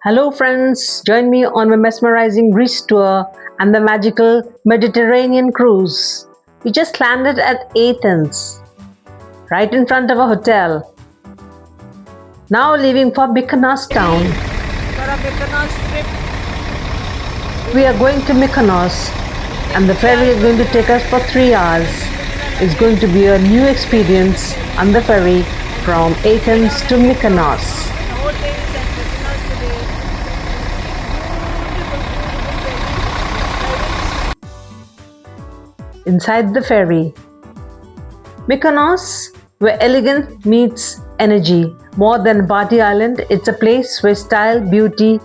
Hello, friends. Join me on my mesmerizing Greece tour and the magical Mediterranean cruise. We just landed at Athens, right in front of a hotel. Now leaving for Mykonos town. For a Mykonos trip. We are going to Mykonos, and the ferry is going to take us for 3 hours. It's going to be a new experience on the ferry from Athens to Mykonos. The whole day is at Mykonos today. Inside the ferry. Mykonos, where elegance meets energy. More than a party island, it's a place where style, beauty,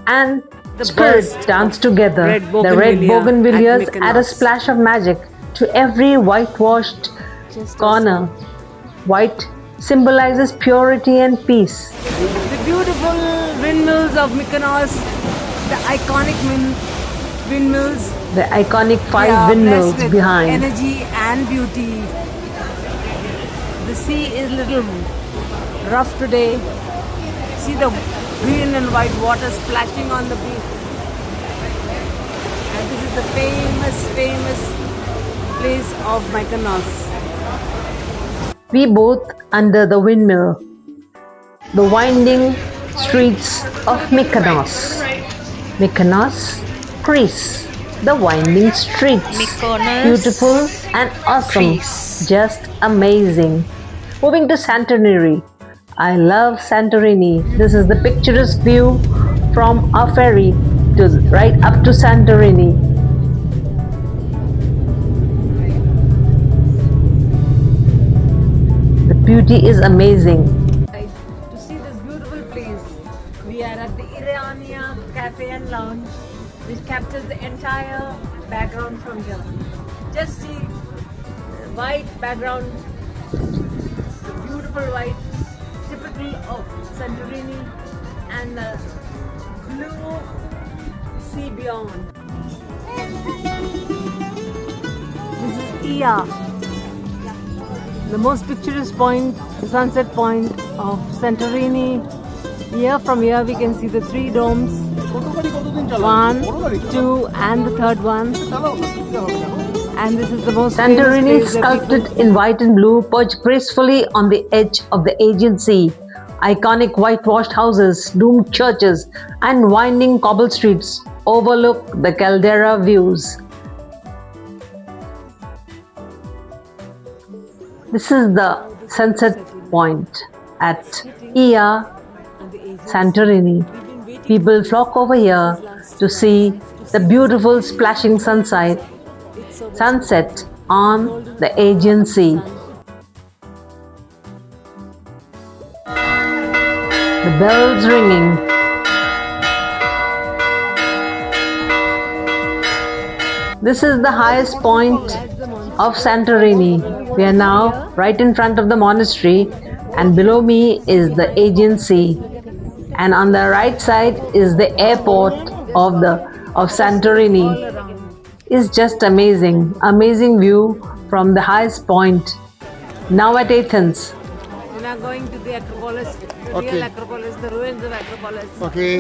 and The spirit burst dance of together. red The red bougainvillea bougainvilleas at add a Mykonos. splash of magic to every whitewashed corner. White symbolizes purity and peace. The beautiful windmills of Mykonos, the iconic windmills. The iconic They five are windmills blessed with behind. energy and beauty. The sea is little rough today. See the green and white water splashing on the beach. And this is the famous place of Mykonos. We both under the windmill. The winding streets of Mykonos. Mykonos, Greece. The winding streets. Mykonos, Beautiful and awesome. Greece. Just amazing. Moving to Santorini. I love Santorini. This is the picturesque view from our ferry to right up to Santorini. The beauty is amazing. To see this beautiful place, we are at the Irania Cafe and Lounge, which captures the entire background from here. Just see the white background, the beautiful white, typical of Santorini, and the blue sea beyond. This is Ia, the most picturesque point, the sunset point of Santorini. Here from here we can see the three domes, 1, 2 and the third one. And this is the most Santorini is famous place that sculpted in white and blue, perched gracefully on the edge of the Aegean Sea. Iconic whitewashed houses, domed churches, and winding cobble streets overlook the caldera views. This is the sunset point at Ia, Santorini. People flock over here to see the beautiful splashing sunset on the Aegean Sea. The bells ringing. This is the highest point of Santorini. We are now right in front of the monastery, and below me is the Aegean Sea. And on the right side is the airport of Santorini. It's just amazing. Amazing view from the highest point. Now at Athens. we're now going to the Acropolis, the Okay. real Acropolis, the ruins of Acropolis. Okay,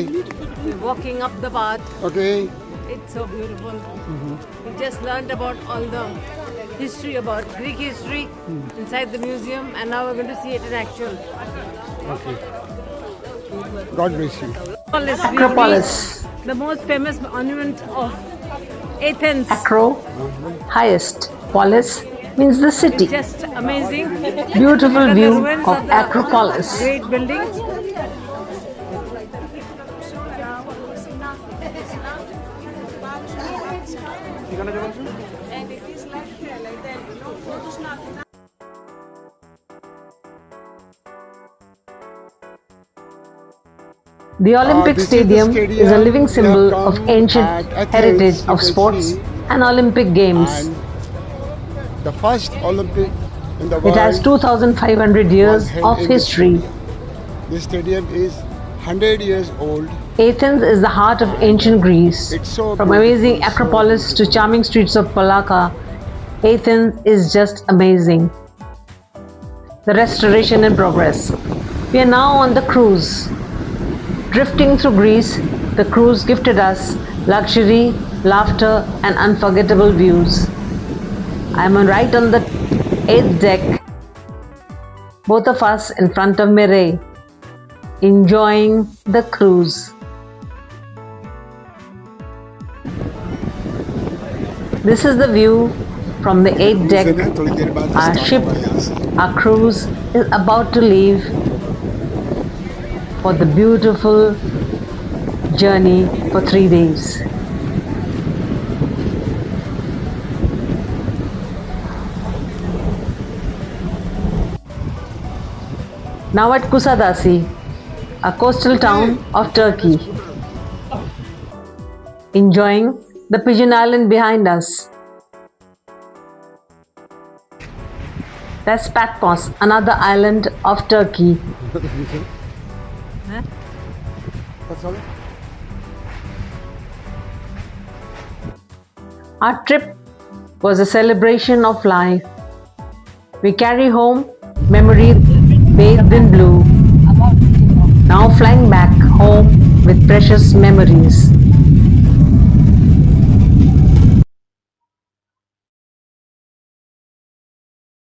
We're walking up the path. okay. It's so beautiful. We just learned about all the history, about Greek history inside the museum, and now we're going to see it in actual. God bless you. Acropolis. The most famous monument of Athens. Acro, highest. Polis means the city. Just amazing. Beautiful The view ruins of the Acropolis. Great building. The Olympic This is the Stadium stadium is a living we symbol have of come ancient at Athens, heritage you of can sports see. and Olympic Games. And the first Olympic in the It world has 2,500 years was held of in this history. stadium. This stadium is 100 years old. Athens is the heart of ancient Greece. It's so From beautiful, amazing so Acropolis to beautiful. charming streets of Palaka, Athens is just amazing. The restoration in progress. We are now on the cruise. Drifting through Greece, the cruise gifted us luxury, laughter, and unforgettable views. I am right on the 8th deck, both of us in front of Mireille, enjoying the cruise. This is the view from the 8th deck. Our ship, our cruise is about to leave for the beautiful journey for 3 days. Now at Kusadasi, a coastal town of Turkey, enjoying the Pigeon Island behind us. That's Patmos, another island of Turkey. Our trip was a celebration of life. We carry home memories bathed in blue, now flying back home with precious memories.